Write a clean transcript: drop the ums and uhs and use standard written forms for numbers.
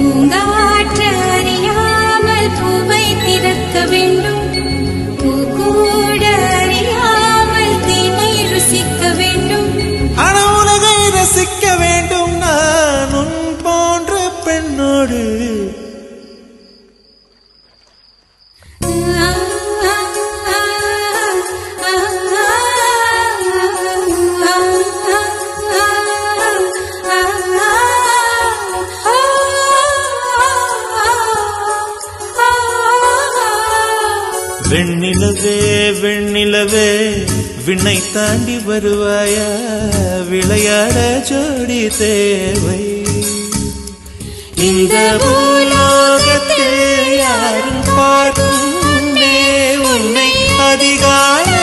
பூங்காற்று அறியாமல் பூவை திறக்க வேண்டும், பூக்கூட அறியாமல் தீமை ருசிக்க வேண்டும். உலகை ரசிக்க வேண்டும் நான் உன் போன்ற பெண்ணோடு. வெண்ணிலவே வெண்ணிலவே விண்ணை தாண்டி வருவாயா, விளையாட ஜோடி தேவை. இந்த பூலோகத்தில் யாரும் பார்க்கும் உன்னை அதிகாலை